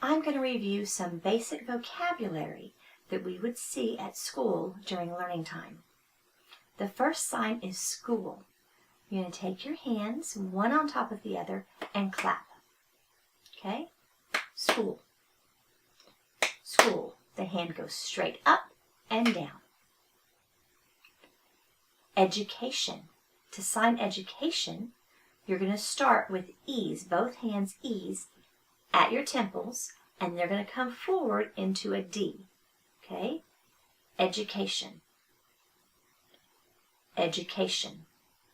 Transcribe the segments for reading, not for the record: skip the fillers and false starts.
I'm going to review some basic vocabulary that we would see at school during learning time. The first sign is school. You're going to take your hands, one on top of the other, and clap. Okay? School. School. The hand goes straight up and down. Education. To sign education, you're going to start with E's, both hands E's, at your temples, and they're going to come forward into a D. Okay? Education. Education.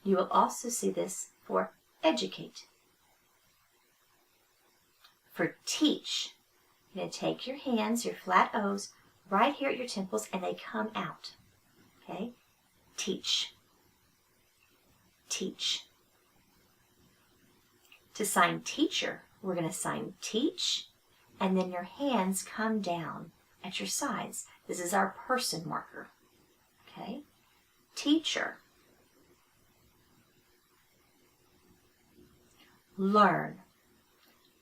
You will also see this for educate. For teach, you're going to take your hands, your flat O's, right here at your temples, and they come out. Okay? Teach. Teach. To sign teacher, we're going to sign teach, and then your hands come down at your sides. This is our person marker. Okay? Teacher. Learn.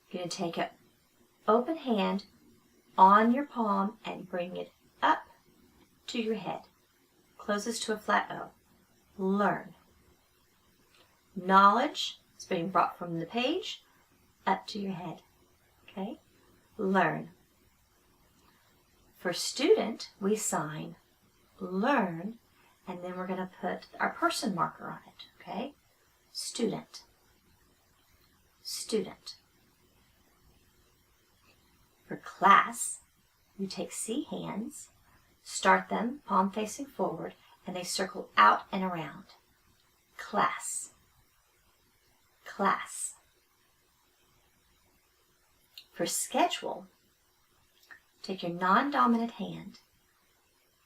You're going to take an open hand on your palm and bring it up to your head. Closes to a flat O. Learn. Knowledge is being brought from the page up to your head. Okay? Learn. For student, we sign learn, and then we're going to put our person marker on it. Okay? Student. Student. For class, you take C hands, start them palm facing forward, and they circle out and around. Class. Class. For schedule, take your non-dominant hand.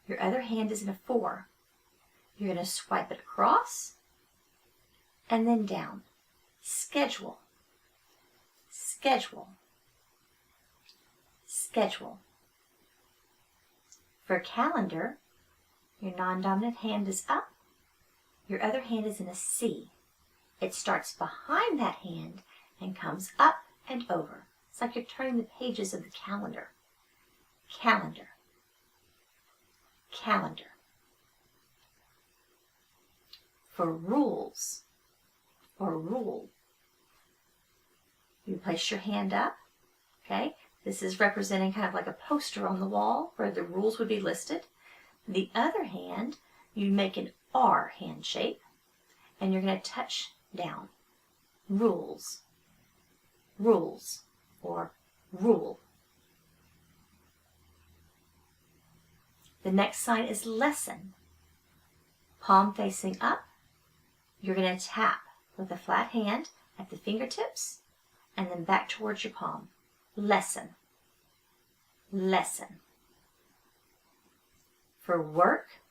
Your other hand is in a 4. You're going to swipe it across and then down. Schedule. Schedule. Schedule. For calendar, your non-dominant hand is up. Your other hand is in a C. It starts behind that hand and comes up and over. It's like you're turning the pages of the calendar. Calendar. Calendar. For rules, or rule, you place your hand up. Okay? This is representing kind of like a poster on the wall where the rules would be listed. The other hand, you make an R hand shape, and you're going to touch down. Rules. Rules. Or rule. The next sign is lesson. Palm facing up. You're going to tap with a flat hand at the fingertips and then back towards your palm. Lesson. Lesson. For work,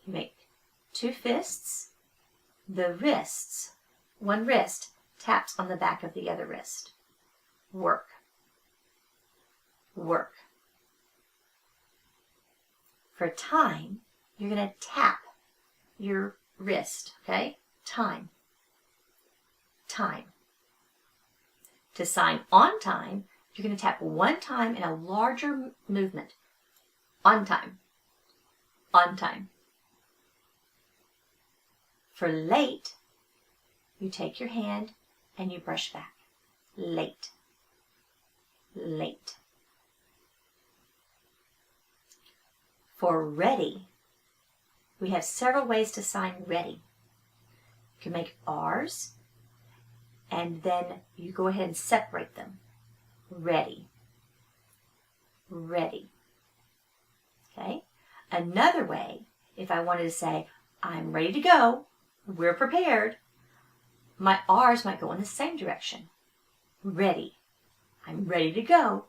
you make 2 fists. The wrists, one wrist taps on the back of the other wrist. Work. Work. For time, you're going to tap your wrist, okay? Time. Time. To sign on time, you're going to tap one time in a larger movement. On time. On time. For late, you take your hand and you brush back. Late. Late. For ready, we have several ways to sign ready. You can make R's, and then you go ahead and separate them. Ready. Ready. Okay? Another way, if I wanted to say, I'm ready to go, we're prepared, my R's might go in the same direction. Ready. I'm ready to go.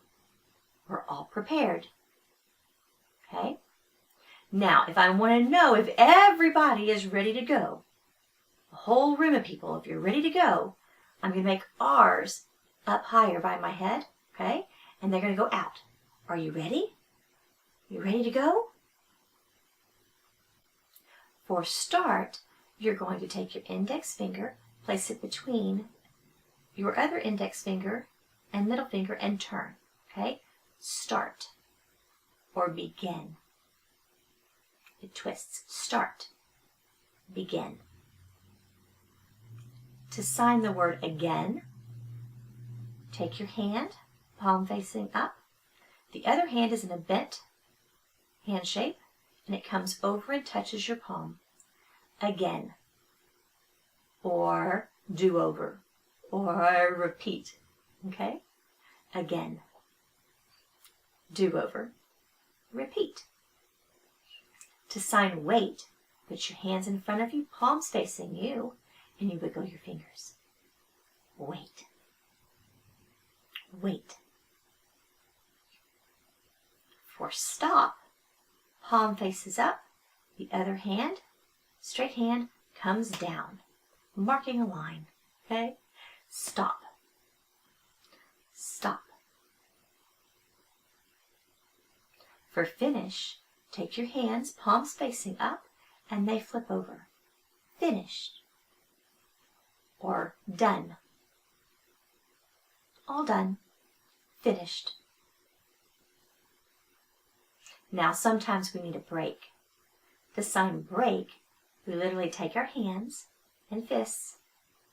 We're all prepared. Okay? Now, if I want to know if everybody is ready to go, a whole room of people, if you're ready to go, I'm going to make R's up higher by my head, okay? And they're going to go out. Are you ready? You ready to go? For start, you're going to take your index finger, place it between your other index finger and middle finger, and turn. Okay? Start or begin. It twists. Start, begin. To sign the word again, take your hand, palm facing up. The other hand is in a bent hand shape, and it comes over and touches your palm. Again, or do over, or repeat. Okay? Again, do over, repeat. To sign wait, put your hands in front of you, palms facing you, and you wiggle your fingers. Wait. Wait. For stop, palm faces up, the other hand, straight hand, comes down, marking a line. Okay? Stop. Stop. For finish, take your hands, palms facing up, and they flip over. Finished. Or done. All done. Finished. Now sometimes we need a break. To sign break, we literally take our hands and fists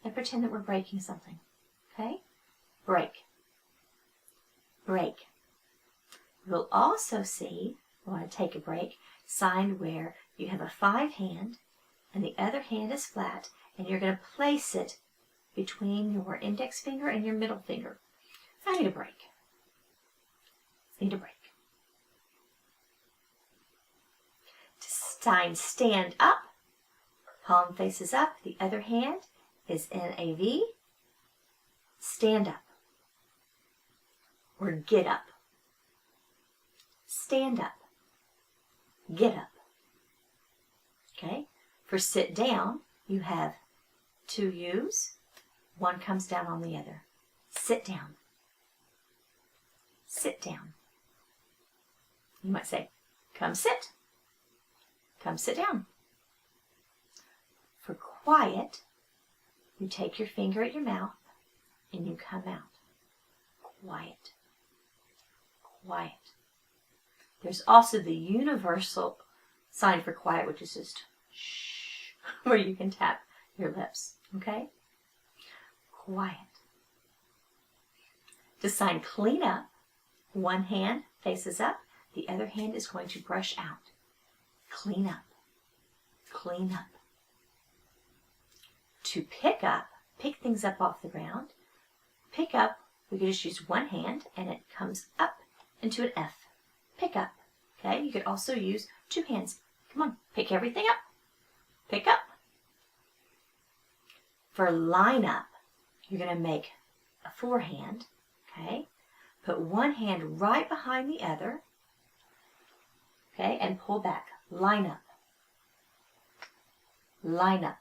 and pretend that we're breaking something. Okay? Break. Break. We'll also see, we want to take a break, signed where you have a 5 hand and the other hand is flat, and you're going to place it between your index finger and your middle finger. I need a break. Need a break. To sign stand up, palm faces up, the other hand is in a V. Stand up. Or get up. Stand up. Get up. Okay? For sit down, you have 2 U's. One comes down on the other. Sit down. Sit down. You might say, come sit. Come sit down. For quiet, you take your finger at your mouth and you come out. Quiet. Quiet. There's also the universal sign for quiet, which is just shh, where you can tap your lips. Okay? Quiet. To sign clean up, one hand faces up, the other hand is going to brush out. Clean up. Clean up. To pick up, pick things up off the ground. Pick up, we can just use one hand and it comes up into an F. Pick up. Okay, you could also use 2 hands. Come on, pick everything up. Pick up. For line up, you're going to make a 4 hand. Okay, put one hand right behind the other. Okay, and pull back. Line up. Line up.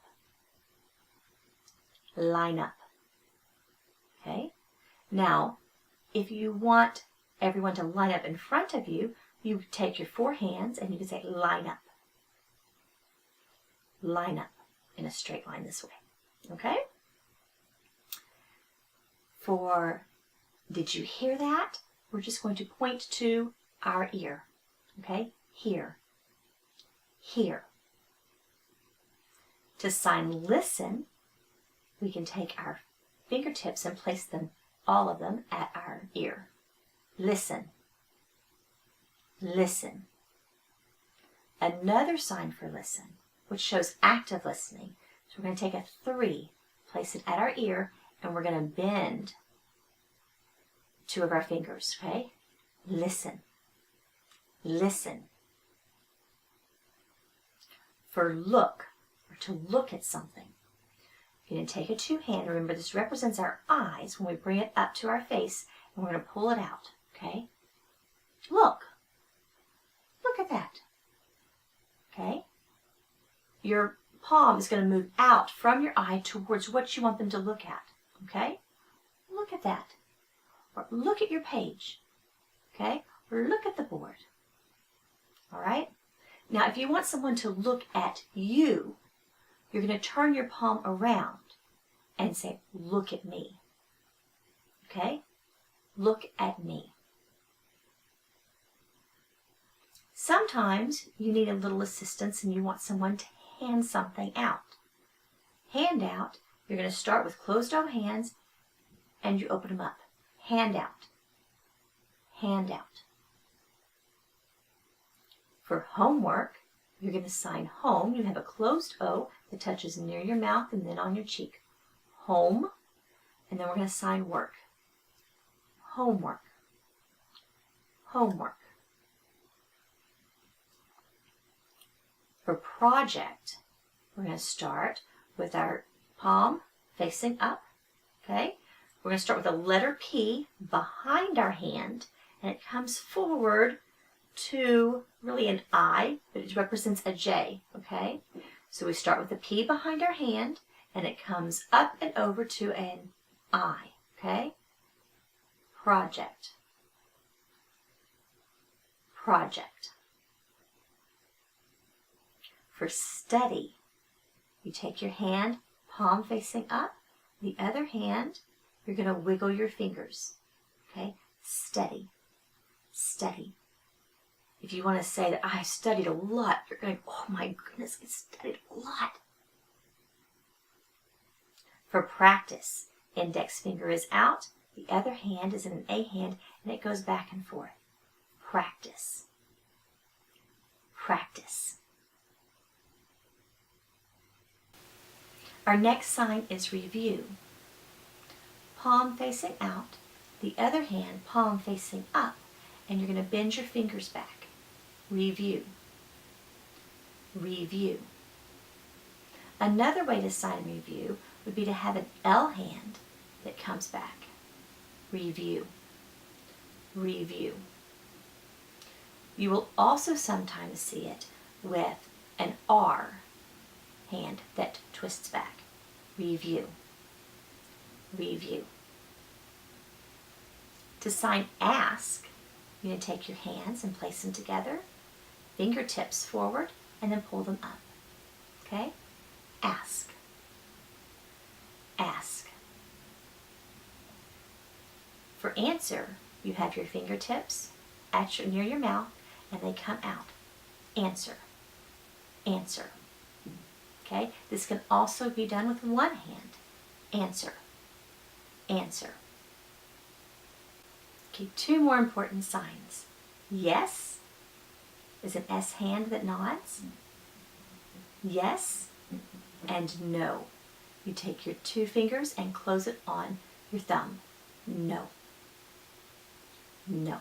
Line up. Okay, now if you want everyone to line up in front of you, you take your 4 hands and you can say line up. Line up in a straight line this way. Okay? For did you hear that? We're just going to point to our ear. Okay? Here. Here. To sign listen, we can take our fingertips and place them, all of them, at our ear. Listen. Listen. Another sign for listen, which shows active listening. So we're going to take a 3, place it at our ear, and we're going to bend 2 of our fingers, okay? Listen. Listen. For look, or to look at something, you're going to take a 2 hand. Remember, this represents our eyes when we bring it up to our face, and we're going to pull it out, okay? Look. Look at that. Okay? Your palm is going to move out from your eye towards what you want them to look at. Okay? Look at that. Or look at your page. Okay? Or look at the board. All right? Now, if you want someone to look at you, you're going to turn your palm around and say, look at me. Okay? Look at me. Sometimes you need a little assistance and you want someone to hand something out. Hand out, you're going to start with closed O hands and you open them up. Hand out. Hand out. For homework, you're going to sign home. You have a closed O that touches near your mouth and then on your cheek. Home, and then we're going to sign work. Homework. Homework. For project, we're going to start with our palm facing up. Okay? We're going to start with a letter P behind our hand, and it comes forward to really an I, but it represents a J. Okay? So we start with a P behind our hand, and it comes up and over to an I. Okay? Project. Project. For study, you take your hand, palm facing up, the other hand, you're going to wiggle your fingers. Okay? Study. Study. If you want to say that I studied a lot, you're going, oh my goodness, I studied a lot. For practice, index finger is out, the other hand is in an A hand, and it goes back and forth. Practice. Practice. Our next sign is review. Palm facing out, the other hand palm facing up, and you're going to bend your fingers back. Review. Review. Another way to sign review would be to have an L hand that comes back. Review. Review. You will also sometimes see it with an R hand that twists back. Review. Review. To sign ask, you're going to take your hands and place them together, fingertips forward, and then pull them up. Okay? Ask. Ask. For answer, you have your fingertips near your mouth, and they come out. Answer. Answer. Okay? This can also be done with one hand. Answer. Answer. Okay, two more important signs. Yes is an S hand that nods. Yes and no. You take your two fingers and close it on your thumb. No. No.